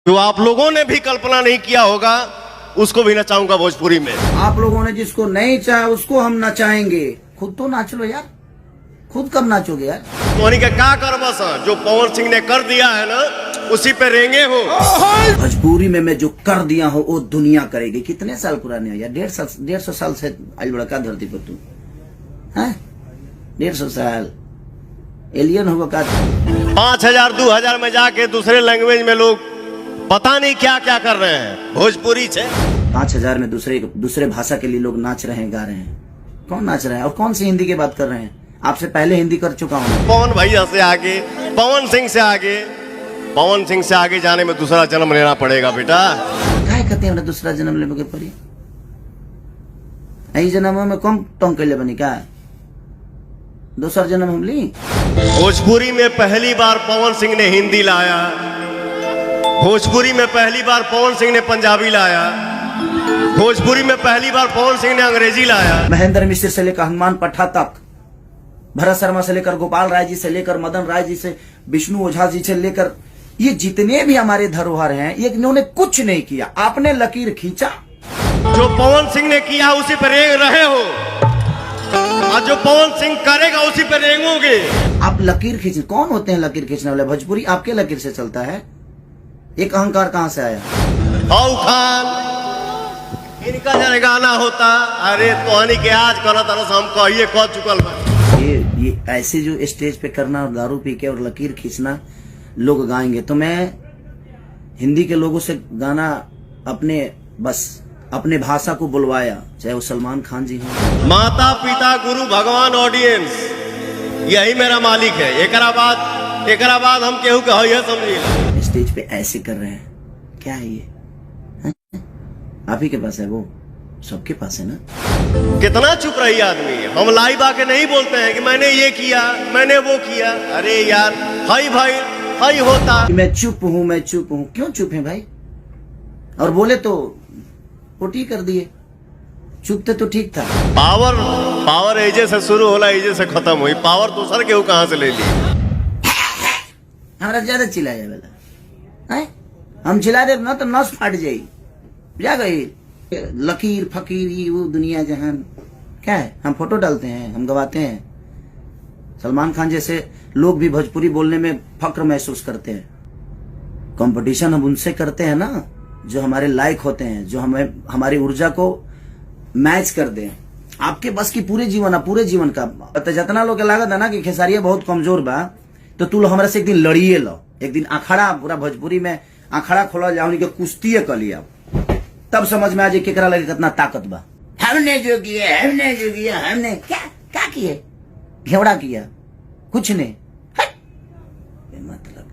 जो आप लोगों ने भी कल्पना नहीं किया होगा उसको भी नचाऊंगा भोजपुरी में। आप लोगों ने जिसको नहीं चाहा उसको हम नचाएंगे। खुद तो नाच लो यार, खुद कब नाचोगे यार? तो क्या कर बस जो पवन सिंह ने कर दिया है ना उसी पे रेंगे हो। भोजपुरी में मैं जो कर दिया हूँ वो दुनिया करेगी। कितने साल पुराने हो यार? 150 साल से आज बड़ा का धरती पर तू है? 150 साल एलियन होगा का? 5000 2000 में जाके दूसरे लैंग्वेज में लोग पता नहीं क्या क्या कर रहे हैं भोजपुरी से। 5000 में दूसरे भाषा के लिए लोग नाच रहे हैं, गा रहे हैं। कौन नाच रहा है और कौन सी हिंदी की बात कर रहे हैं? आपसे पहले हिंदी कर चुका हूँ। पवन भैया से आगे, पवन सिंह से आगे जाने में दूसरा जन्म लेना पड़ेगा बेटा। क्या कहते हैं दूसरा जन्म लेने पड़ी? यही जन्म में कम टोंग कैले बनी क्या? दूसरा जन्म हम ली। भोजपुरी में पहली बार पवन सिंह ने हिंदी लाया, भोजपुरी में पहली बार पवन सिंह ने पंजाबी लाया, भोजपुरी में पहली बार पवन सिंह ने अंग्रेजी लाया। महेंद्र मिश्र से लेकर हनुमान पट्टा तक, भरत शर्मा से लेकर गोपाल राय जी से लेकर मदन राय जी से विष्णु ओझा जी से लेकर ये जितने भी हमारे धरोहर हैं, ये इन्होंने कुछ नहीं किया। आपने लकीर खींचा। जो पवन सिंह ने किया उसी पर रेंग रहे हो और जो पवन सिंह करेगा उसी पर रेंगोगे। आप लकीर खींच, कौन होते हैं लकीर खींचने वाले? भोजपुरी आपके लकीर से चलता है। एक अहंकार कहां से आया? औ खान इनका जरा गाना होता, अरे तोहनी के आज कल तरह हम कहिए कह चुकल बा। ये ऐसे जो स्टेज पे करना और दारू पी के और लकीर खींचना लोग गाएंगे, तो मैं हिंदी के लोगों से गाना अपने भाषा को बुलवाया, चाहे वो सलमान खान जी हो। माता पिता गुरु भगवान ऑडियंस यही मेरा मालिक है। एकरा बाद हम केहू के है समझिए। स्टेज पे ऐसे कर रहे हैं, क्या है ये? आप ही के पास है, वो सबके पास है ना। कितना चुप रही आदमी। हम लाइव आके नहीं बोलते हैं कि मैंने ये किया, मैंने वो किया। अरे यार हाई भाई हाई होता। मैं चुप हूँ। क्यों चुप है भाई? और बोले तो पोटी कर दिए। चुप थे तो ठीक था। पावर एजे से शुरू होला, एजे से खत्म हुई। पावर दूसर के कहां से ले ली? हमारा ज्यादा चिल्लाया वाला है। हम चिल्ला दे ना तो नस फाट जाई। जा गई लकीर फकीर ये वो दुनिया जहान क्या है? हम फोटो डालते हैं, हम गवाते हैं। सलमान खान जैसे लोग भी भोजपुरी बोलने में फक्र महसूस करते हैं। कंपटीशन हम उनसे करते हैं ना जो हमारे लायक होते हैं, जो हमें हमारी ऊर्जा को मैच कर दें। आपके बस की पूरे जीवन का जितना लोग लागत है ना कि खेसारिया बहुत कमजोर बा, तो तू हमारा से एक दिन लड़िए लो। एक दिन अखाड़ा, पूरा भोजपुरी में अखाड़ा खोला जाओ, उनके कुश्ती कर लिया, तब समझ में आ जाए केकरा लगे कितना ताकत बा। हमने जो किया हमने क्या किए? घेवड़ा किया कुछ नहीं। मतलब